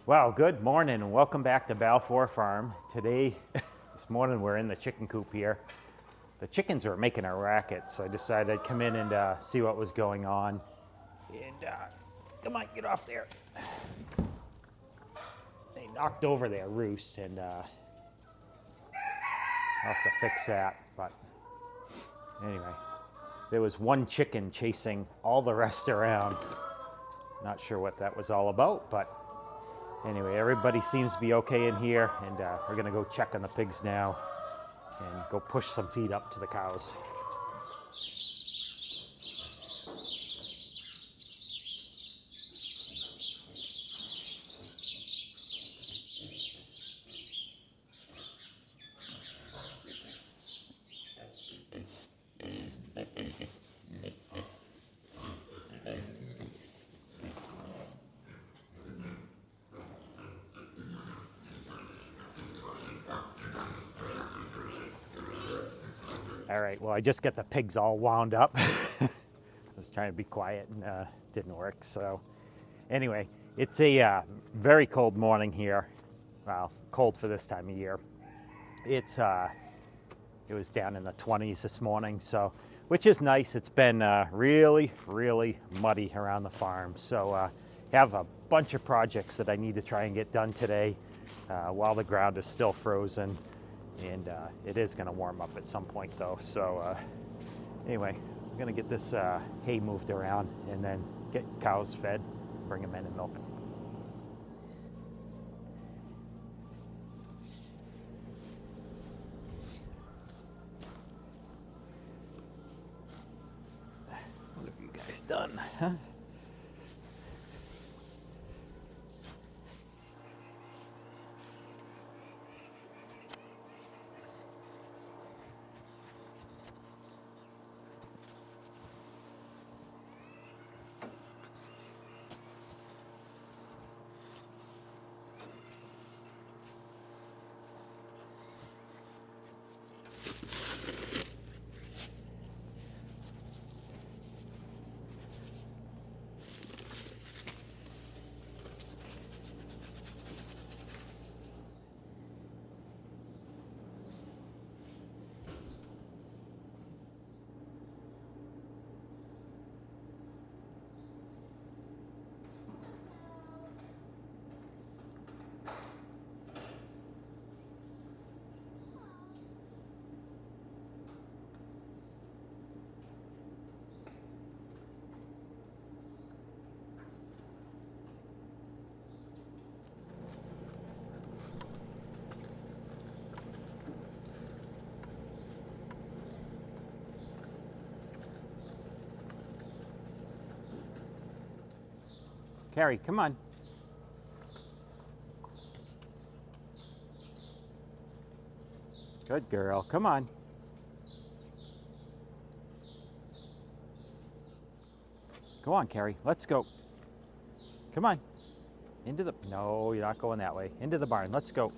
Well, good morning and welcome back to Balfour Farm. This morning we're in the chicken coop here. The chickens are making a racket, so I decided I'd come in and see what was going on. And come on, get off there. They knocked over their roost, and I'll have to fix that. But anyway, there was one chicken chasing all the rest around. Not sure what that was all about, but anyway, everybody seems to be okay in here, and we're gonna go check on the pigs now and go push some feed up to the cows. All right, well, I just got the pigs all wound up. I was trying to be quiet and didn't work. So anyway, it's a very cold morning here. Well, cold for this time of year. It was down in the 20s this morning, so which is nice. It's been really muddy around the farm. So have a bunch of projects that I need to try and get done today while the ground is still frozen. And it is going to warm up at some point though. So anyway, I'm going to get this hay moved around and then get cows fed, bring them in and milk. What have you guys done, huh? Carrie, come on. Good girl, come on. Go on, Carrie, let's go. Come on. No, you're not going that way. Into the barn, let's go.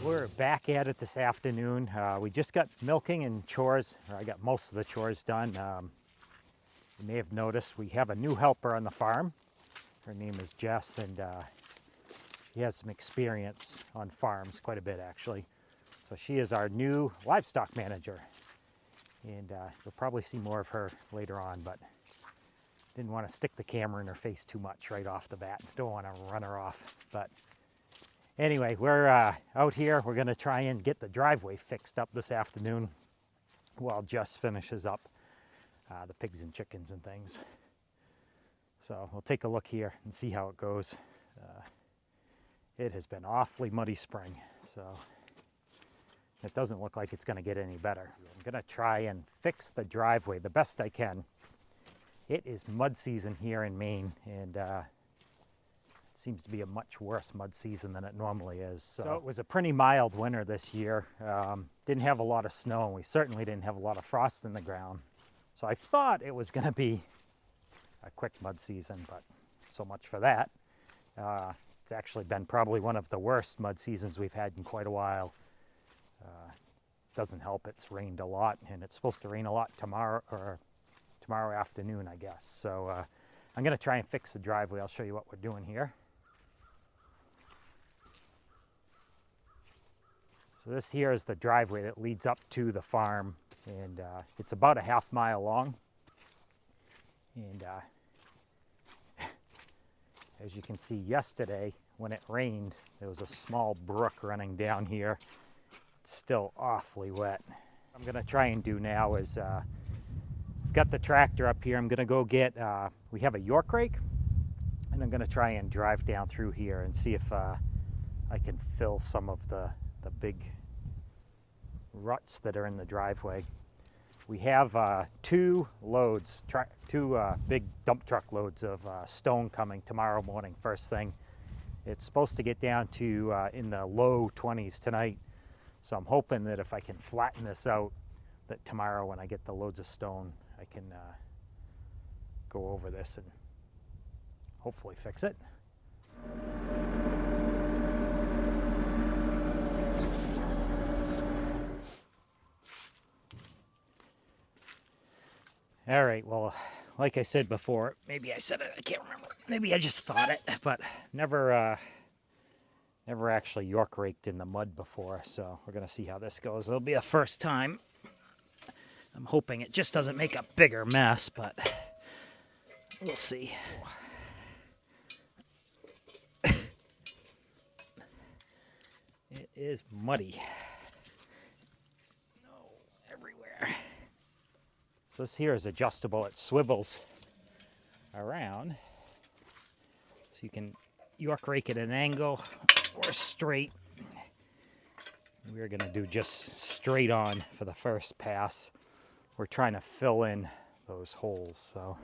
We're back at it this afternoon. We just got milking and chores, or I got most of the chores done. You may have noticed we have a new helper on the farm. Her name is Jess, and she has some experience on farms, quite a bit actually. So she is our new livestock manager, and you'll probably see more of her later on, but didn't want to stick the camera in her face too much right off the bat. Don't want to run her off, but anyway, we're out here. We're going to try and get the driveway fixed up this afternoon while Jess finishes up the pigs and chickens and things. So we'll take a look here and see how it goes. It has been awfully muddy spring, so it doesn't look like it's going to get any better. I'm going to try and fix the driveway the best I can. It is mud season here in Maine, and it seems to be a much worse mud season than it normally is. So it was a pretty mild winter this year. Didn't have a lot of snow, and we certainly didn't have a lot of frost in the ground. So I thought it was going to be a quick mud season, but so much for that. It's actually been probably one of the worst mud seasons we've had in quite a while. Doesn't help, it's rained a lot, and it's supposed to rain a lot tomorrow afternoon, I guess. So I'm going to try and fix the driveway. I'll show you what we're doing here. So this here is the driveway that leads up to the farm, and it's about a half mile long. And as you can see, yesterday when it rained, there was a small brook running down here. It's still awfully wet. What I'm going to try and do now is I've got the tractor up here. I'm going to go get, we have a York rake, and I'm going to try and drive down through here and see if I can fill some of the big ruts that are in the driveway. We have two big dump truck loads of stone coming tomorrow morning, first thing. It's supposed to get down to in the low 20s tonight. So I'm hoping that if I can flatten this out, that tomorrow when I get the loads of stone, I can go over this and hopefully fix it. All right, well, like I said before, maybe I said it, I can't remember. Maybe I just thought it, but never actually York raked in the mud before, so we're going to see how this goes. It'll be the first time. I'm hoping it just doesn't make a bigger mess, but we'll see. It is muddy. Everywhere. So this here is adjustable. It swivels around, so you can York rake at an angle or straight. We're going to do just straight on for the first pass. We're trying to fill in those holes, so.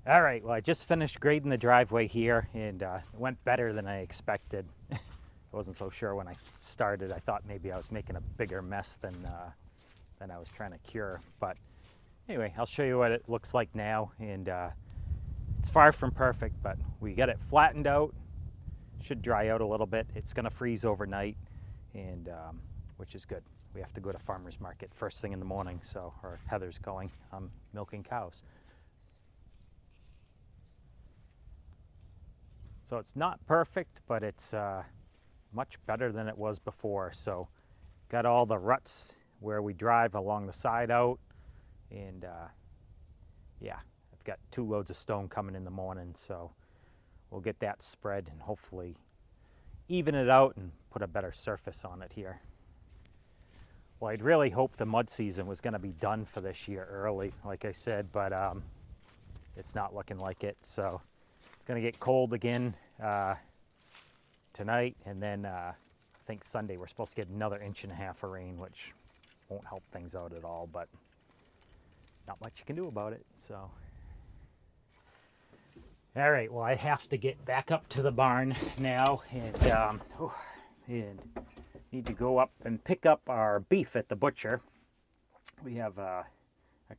All right, well, I just finished grading the driveway here, and it went better than I expected. I wasn't so sure when I started. I thought maybe I was making a bigger mess than I was trying to cure. But anyway, I'll show you what it looks like now, and it's far from perfect, but we got it flattened out. Should dry out a little bit. It's going to freeze overnight, and which is good. We have to go to farmer's market first thing in the morning, so, or Heather's going. I'm milking cows. So it's not perfect, but it's much better than it was before. So got all the ruts where we drive along the side out, and yeah, I've got 2 loads of stone coming in the morning, so we'll get that spread and hopefully even it out and put a better surface on it here. Well, I'd really hoped the mud season was going to be done for this year early, like I said, but it's not looking like it. So it's going to get cold again tonight, and then I think Sunday we're supposed to get another 1.5 inches of rain, which won't help things out at all, but not much you can do about it. So, all right, well, I have to get back up to the barn now, and need to go up and pick up our beef at the butcher. We have a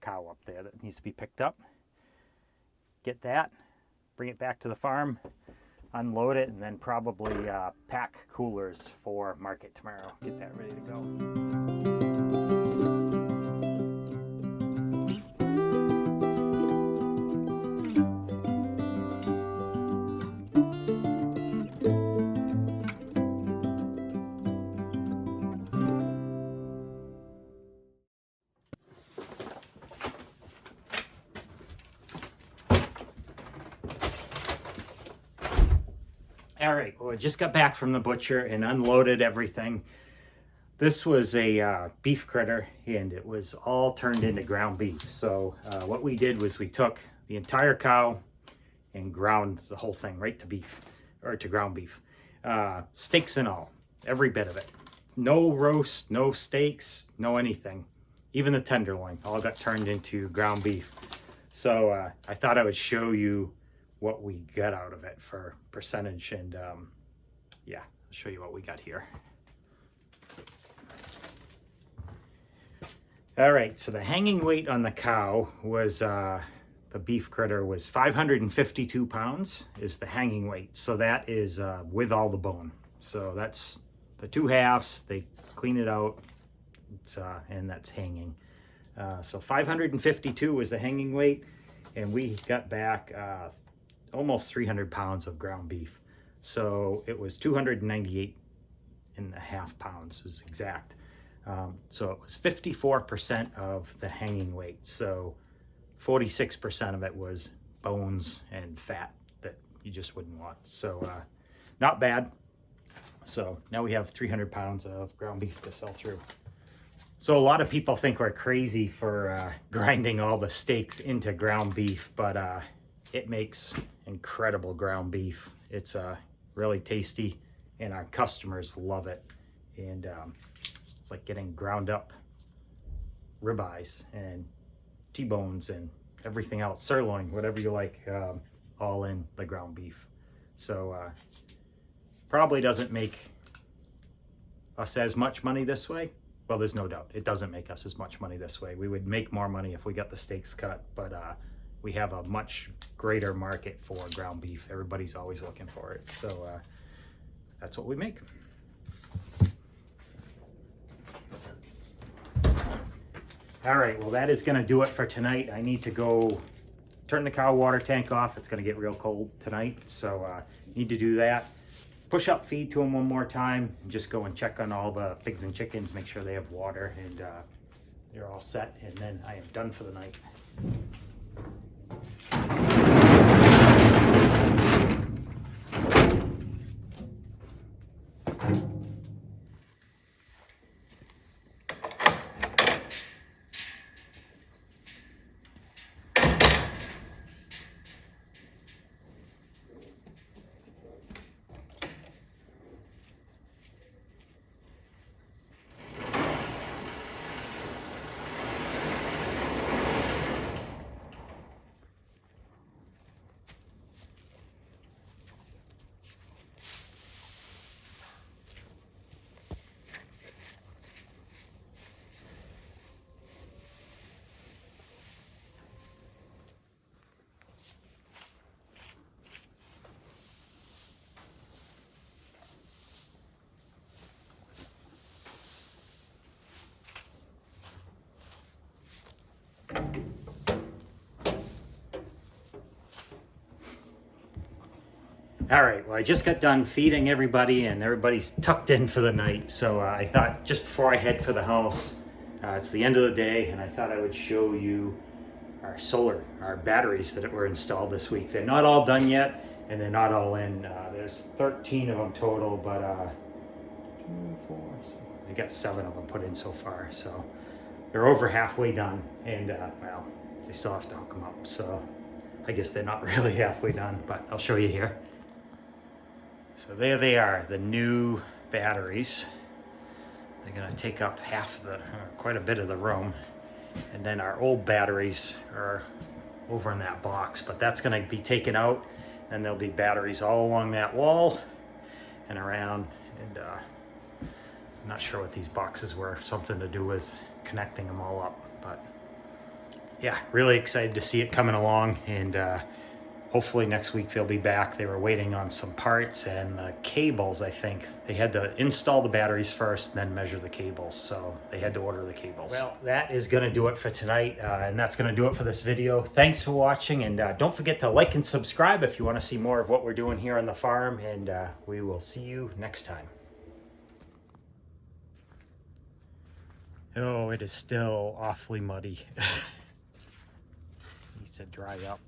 cow up there that needs to be picked up. Get that, bring it back to the farm, unload it, and then probably pack coolers for market tomorrow. Get that ready to go. All right, well, I just got back from the butcher and unloaded everything. This was a beef critter, and it was all turned into ground beef. So what we did was we took the entire cow and ground the whole thing right to beef, or to ground beef. Steaks and all, every bit of it. No roast, no steaks, no anything. Even the tenderloin all got turned into ground beef. So I thought I would show you what we got out of it for percentage, and yeah, I'll show you what we got here. All right, so the hanging weight on the cow was, the beef critter was 552 pounds is the hanging weight. So that is with all the bone. So that's the 2 halves, they clean it out, and that's hanging. So 552 was the hanging weight, and we got back almost 300 pounds of ground beef. So it was 298.5 pounds is exact. So it was 54% of the hanging weight. So 46% of it was bones and fat that you just wouldn't want. So not bad. So now we have 300 pounds of ground beef to sell through. So a lot of people think we're crazy for grinding all the steaks into ground beef, but it makes incredible ground beef. It's really tasty, and our customers love it. And it's like getting ground up ribeyes and T-bones and everything else, sirloin, whatever you like, all in the ground beef. So probably doesn't make us as much money this way. Well, there's no doubt it doesn't make us as much money this way. We would make more money if we got the steaks cut, but we have a much greater market for ground beef. Everybody's always looking for it. So that's what we make. All right, well, that is going to do it for tonight. I need to go turn the cow water tank off. It's going to get real cold tonight, so need to do that. Push up feed to them one more time, and just go and check on all the pigs and chickens, make sure they have water, and they're all set, and then I am done for the night. All right, well, I just got done feeding everybody, and everybody's tucked in for the night. So I thought just before I head for the house, it's the end of the day, and I thought I would show you our batteries that were installed this week. They're not all done yet. and they're not all in. There's 13 of them total, but 2, 4, I got 7 of them put in so far. So they're over halfway done, and well, they still have to hook them up. So I guess they're not really halfway done, but I'll show you here. So there they are, the new batteries. They're gonna take up half the, quite a bit of the room. And then our old batteries are over in that box, but that's gonna be taken out, and there'll be batteries all along that wall and around. And I'm not sure what these boxes were, something to do with connecting them all up. But yeah, really excited to see it coming along, and hopefully next week they'll be back. They were waiting on some parts and the cables. I think they had to install the batteries first, then measure the cables. So they had to order the cables. Well, that is going to do it for tonight. And that's going to do it for this video. Thanks for watching. And don't forget to like and subscribe if you want to see more of what we're doing here on the farm. And we will see you next time. Oh, it is still awfully muddy. Needs to dry up.